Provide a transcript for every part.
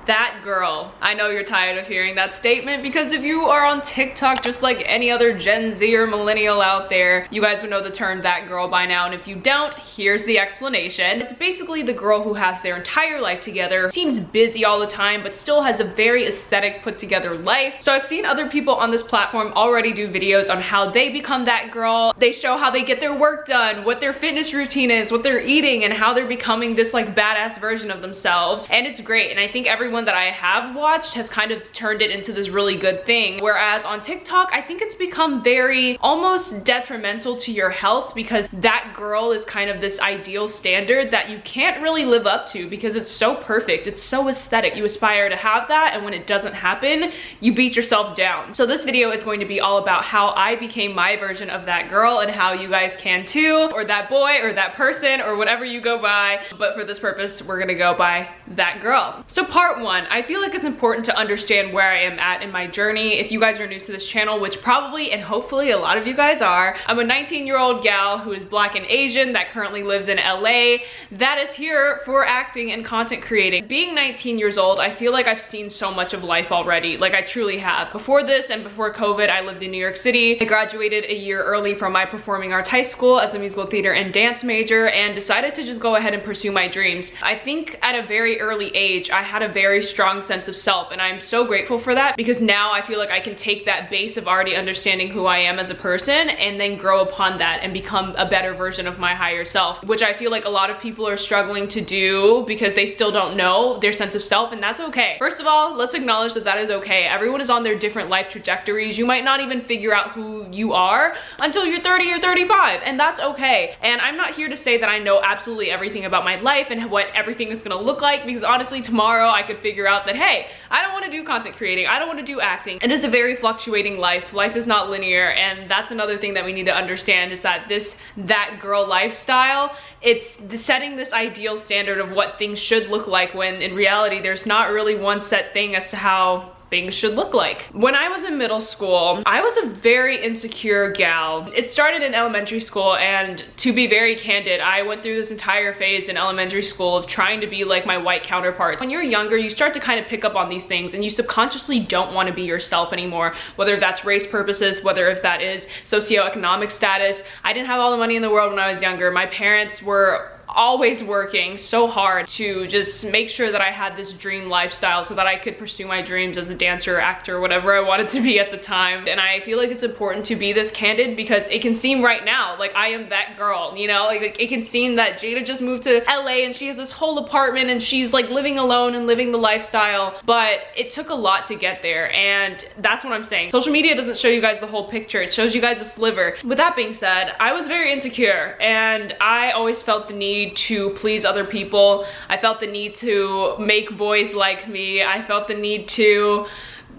That girl. I know you're tired of hearing that statement because if you are on TikTok just like any other Gen Z or millennial out there, you guys would know the term that girl by now, and if you don't, here's the explanation. It's basically the girl who has their entire life together, seems busy all the time, but still has a very aesthetic put together life. So I've seen other people on this platform already do videos on how they become that girl. They show how they get their work done, what their fitness routine is, what they're eating, and how they're becoming this like badass version of themselves. And it's great, and I think everyone that I have watched has kind of turned it into this really good thing. Whereas on TikTok, I think it's become very almost detrimental to your health because that girl is kind of this ideal standard that you can't really live up to because it's so perfect, it's so aesthetic. You aspire to have that, and when it doesn't happen, you beat yourself down. So this video is going to be all about how I became my version of that girl and how you guys can too, or that boy, or that person, or whatever you go by. But for this purpose, we're gonna go by that girl. So part one, I feel like it's important to understand where I am at in my journey. If you guys are new to this channel, which probably and hopefully a lot of you guys are, I'm a 19-year-old gal who is Black and Asian that currently lives in LA that is here for acting and content creating. Being 19 years old, I feel like I've seen so much of life already. Like I truly have. Before this and before COVID, I lived in New York City. I graduated a year early from my performing arts high school as a musical theater and dance major and decided to just go ahead and pursue my dreams. I think at a very early age, I had a very strong sense of self, and I'm so grateful for that because now I feel like I can take that base of already understanding who I am as a person and then grow upon that and become a better version of my higher self, which I feel like a lot of people are struggling to do because they still don't know their sense of self, and that's okay. First of all, let's acknowledge that that is okay. Everyone is on their different life trajectories. You might not even figure out who you are until you're 30 or 35, and that's okay. And I'm not here to say that I know absolutely everything about my life and what everything is gonna look like, because honestly, tomorrow I could figure out that, hey, I don't wanna do content creating, I don't wanna do acting. It is a very fluctuating life. Life is not linear, and that's another thing that we need to understand is that that girl lifestyle, it's setting this ideal standard of what things should look like when in reality, there's not really one set thing as to how things should look like. When I was in middle school, I was a very insecure gal. It started in elementary school, and to be very candid, I went through this entire phase in elementary school of trying to be like my white counterparts. When you're younger, you start to kind of pick up on these things and you subconsciously don't want to be yourself anymore, whether that's race purposes, whether if that is socioeconomic status. I didn't have all the money in the world when I was younger. My parents were always working so hard to just make sure that I had this dream lifestyle so that I could pursue my dreams as a dancer, actor, whatever I wanted to be at the time. And I feel like it's important to be this candid because it can seem right now like I am that girl, you know? Like it can seem that Jada just moved to LA and she has this whole apartment and she's like living alone and living the lifestyle, but it took a lot to get there, and that's what I'm saying. Social media doesn't show you guys the whole picture, it shows you guys a sliver. With that being said, I was very insecure and I always felt the need to please other people. I felt the need to make boys like me. I felt the need to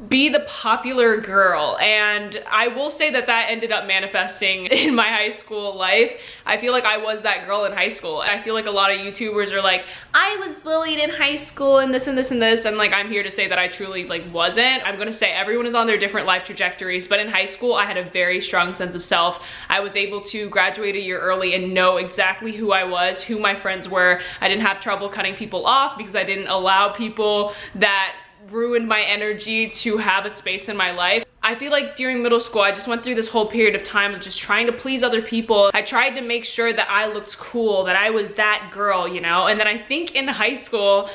be the popular girl, and I will say that that ended up manifesting in my high school life. I feel like I was that girl in high school. I feel like a lot of YouTubers are like, I was bullied in high school and this and this and this, and like I'm here to say that I truly like wasn't. I'm gonna say everyone is on their different life trajectories, but in high school I had a very strong sense of self. I was able to graduate a year early and know exactly who I was, who my friends were. I didn't have trouble cutting people off because I didn't allow people that ruined my energy to have a space in my life. I feel like during middle school, I just went through this whole period of time of just trying to please other people. I tried to make sure that I looked cool, that I was that girl, you know? And then I think in high school,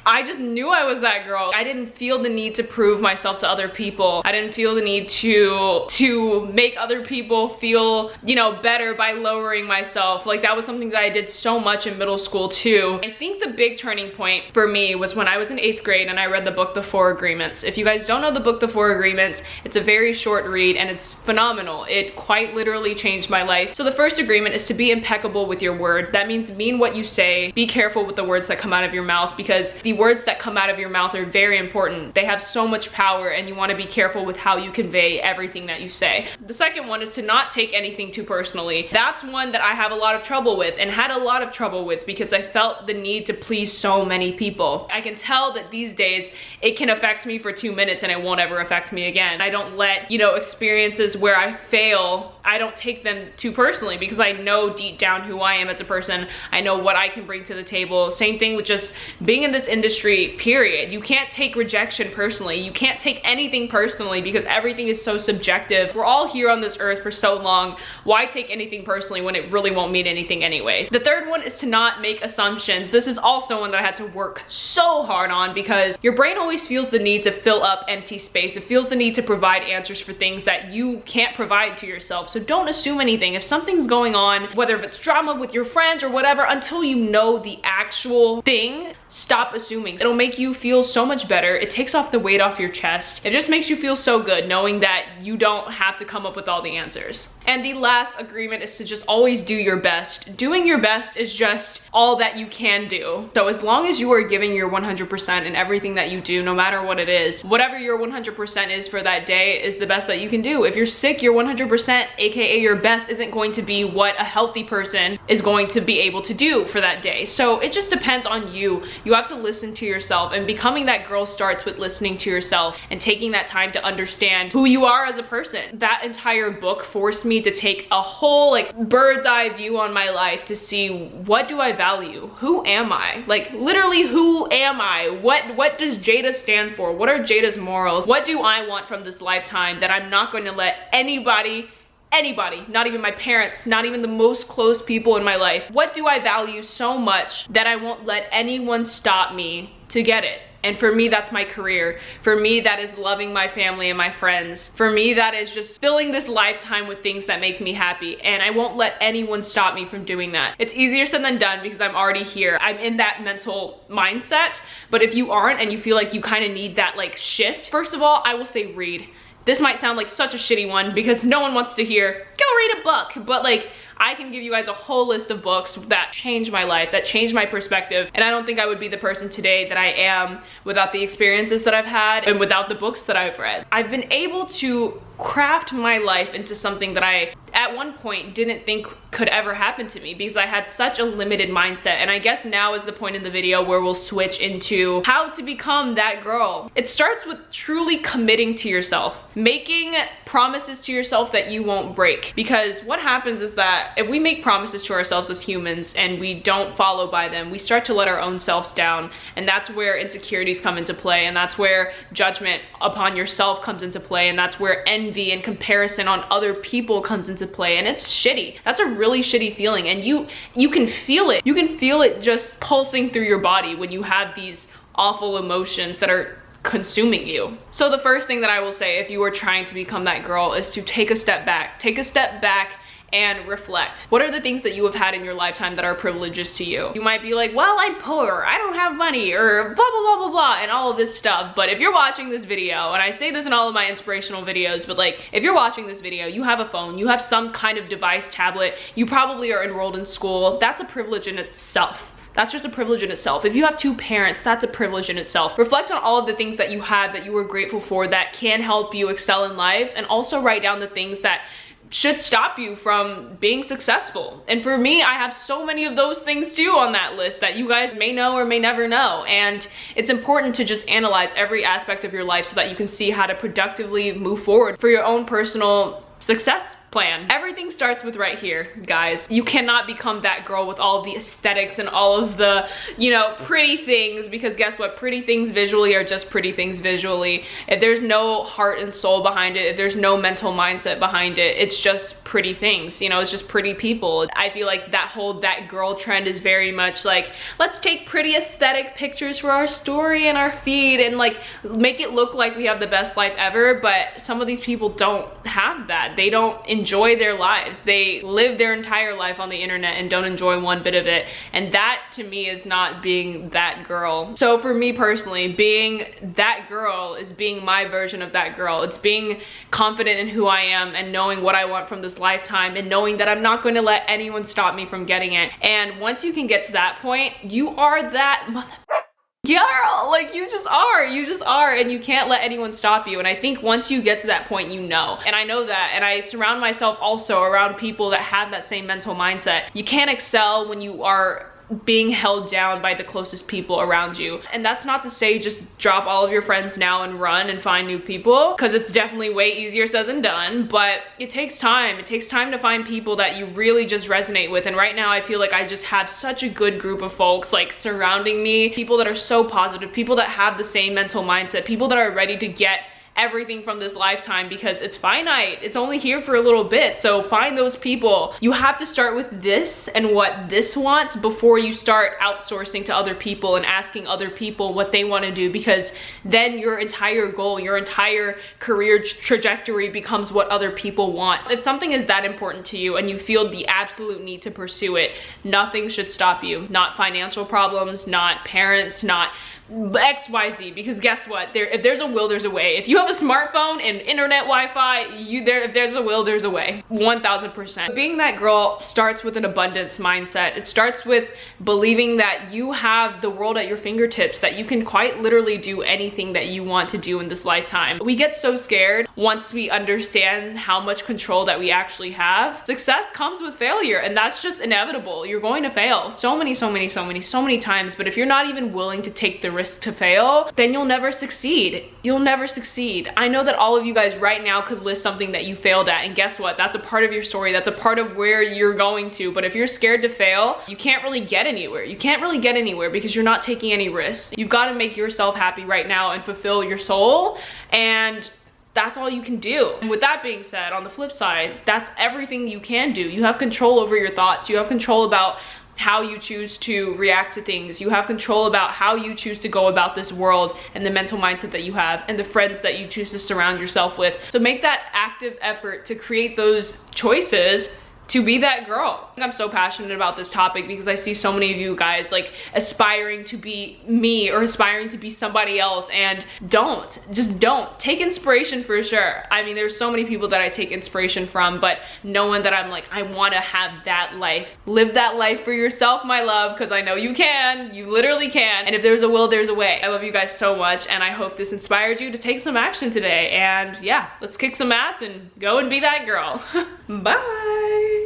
I just knew I was that girl. I didn't feel the need to prove myself to other people. I didn't feel the need to make other people feel, you know, better by lowering myself. Like that was something that I did so much in middle school too. I think the big turning point for me was when I was in 8th grade and I read the book, The 4 Agreements. If you guys don't know the book, The 4 Agreements, it's a very short read and it's phenomenal. It quite literally changed my life. So the first agreement is to be impeccable with your word. That means mean what you say. Be careful with the words that come out of your mouth because the words that come out of your mouth are very important. They have so much power and you want to be careful with how you convey everything that you say. The second one is to not take anything too personally. That's one that I have a lot of trouble with and had a lot of trouble with because I felt the need to please so many people. I can tell that these days it can affect me for 2 minutes and it won't ever affect me again. I don't let, you know, experiences where I fail, I don't take them too personally because I know deep down who I am as a person. I know what I can bring to the table. Same thing with just being in this industry industry, period. You can't take rejection personally. You can't take anything personally because everything is so subjective. We're all here on this earth for so long. Why take anything personally when it really won't mean anything anyways? The third one is to not make assumptions. This is also one that I had to work so hard on because your brain always feels the need to fill up empty space. It feels the need to provide answers for things that you can't provide to yourself. So don't assume anything. If something's going on, whether if it's drama with your friends or whatever, until you know the actual thing, stop assuming. It'll make you feel so much better. It takes off the weight off your chest. It just makes you feel so good knowing that you don't have to come up with all the answers. And the last agreement is to just always do your best. Doing your best is just all that you can do. So as long as you are giving your 100% in everything that you do, no matter what it is, whatever your 100% is for that day is the best that you can do. If you're sick, your 100%, aka your best, isn't going to be what a healthy person is going to be able to do for that day. So it just depends on you. You have to listen to yourself, and becoming that girl starts with listening to yourself and taking that time to understand who you are as a person. That entire book forced me to take a whole bird's eye view on my life to see, what do I value? Who am I? Like literally, who am I? What does Jada stand for? What are Jada's morals? What do I want from this lifetime that I'm not going to let anybody, not even my parents, not even the most close people in my life, what do I value so much that I won't let anyone stop me to get it? And for me, that's my career. For me, that is loving my family and my friends. For me, that is just filling this lifetime with things that make me happy. And I won't let anyone stop me from doing that. It's easier said than done because I'm already here. I'm in that mental mindset. But if you aren't and you feel like you kind of need that shift, first of all, I will say read. This might sound like such a shitty one because no one wants to hear, go read a book. But I can give you guys a whole list of books that changed my life, that changed my perspective. And I don't think I would be the person today that I am without the experiences that I've had and without the books that I've read. I've been able to craft my life into something that I at one point didn't think could ever happen to me because I had such a limited mindset. And I guess now is the point in the video where we'll switch into how to become that girl. It starts with truly committing to yourself, making promises to yourself that you won't break. Because what happens is that if we make promises to ourselves as humans and we don't follow by them, we start to let our own selves down. And that's where insecurities come into play. And that's where judgment upon yourself comes into play. And that's where envy and comparison on other people comes into play. And it's shitty. That's a really shitty feeling. And you can feel it. You can feel it just pulsing through your body when you have these awful emotions that are consuming you. So the first thing that I will say if you are trying to become that girl is to take a step back. Take a step back and reflect. What are the things that you have had in your lifetime that are privileges to you? You might be like, well, I'm poor, I don't have money, or blah, blah, blah, blah, blah, and all of this stuff. But if you're watching this video, and I say this in all of my inspirational videos, but if you're watching this video, you have a phone, you have some kind of device, tablet, you probably are enrolled in school. That's a privilege in itself. That's just a privilege in itself. If you have two parents, that's a privilege in itself. Reflect on all of the things that you had that you were grateful for that can help you excel in life, and also write down the things that should stop you from being successful. And for me, I have so many of those things too on that list that you guys may know or may never know. And it's important to just analyze every aspect of your life so that you can see how to productively move forward for your own personal success plan. Everything starts with right here, guys. You cannot become that girl with all of the aesthetics and all of the, pretty things, because guess what? Pretty things visually are just pretty things visually. If there's no heart and soul behind it, if there's no mental mindset behind it, it's just pretty things, it's just pretty people. I feel like that girl trend is very much let's take pretty aesthetic pictures for our story and our feed and make it look like we have the best life ever. But some of these people don't have that. They don't enjoy their lives. They live their entire life on the internet and don't enjoy one bit of it. And that to me is not being that girl. So for me personally, being that girl is being my version of that girl. It's being confident in who I am and knowing what I want from this lifetime and knowing that I'm not going to let anyone stop me from getting it. And once you can get to that point, you are that girl. You just are, and you can't let anyone stop you. And I think once you get to that point, and I know that, and I surround myself also around people that have that same mental mindset. You can't excel when you are being held down by the closest people around you. And that's not to say just drop all of your friends now and run and find new people, because it's definitely way easier said than done, but it takes time. It takes time to find people that you really just resonate with. And right now I feel like I just have such a good group of folks like surrounding me, people that are so positive, people that have the same mental mindset, people that are ready to get everything from this lifetime, because it's finite. It's only here for a little bit. So find those people. You have to start with this and what this wants before you start outsourcing to other people and asking other people what they want to do, because then your entire goal, your entire career trajectory becomes what other people want. If something is that important to you and you feel the absolute need to pursue it, nothing should stop you. Not financial problems, not parents, not XYZ, because guess what? If there's a will, there's a way. If you have a smartphone and internet Wi-Fi, if there's a will, there's a way. 1000%. Being that girl starts with an abundance mindset. It starts with believing that you have the world at your fingertips, that you can quite literally do anything that you want to do in this lifetime. We get so scared once we understand how much control that we actually have. Success comes with failure, and that's just inevitable. You're going to fail so many times, but if you're not even willing to take the risk to fail, then you'll never succeed. You'll never succeed. I know that all of you guys right now could list something that you failed at, and guess what? That's a part of your story. That's a part of where you're going to. But if you're scared to fail, you can't really get anywhere. You can't really get anywhere because you're not taking any risks. You've got to make yourself happy right now and fulfill your soul, and that's all you can do. And with that being said, on the flip side, that's everything you can do. You have control over your thoughts. You have control about how you choose to react to things. You have control about how you choose to go about this world, and the mental mindset that you have, and the friends that you choose to surround yourself with. So make that active effort to create those choices to be that girl. I'm so passionate about this topic because I see so many of you guys like aspiring to be me or aspiring to be somebody else, and just don't. Take inspiration for sure. I mean, there's so many people that I take inspiration from, but no one that I'm like, I want to have that life. Live that life for yourself, my love, because I know you can. You literally can. And if there's a will, there's a way. I love you guys so much, and I hope this inspired you to take some action today. And yeah, let's kick some ass and go and be that girl. Bye.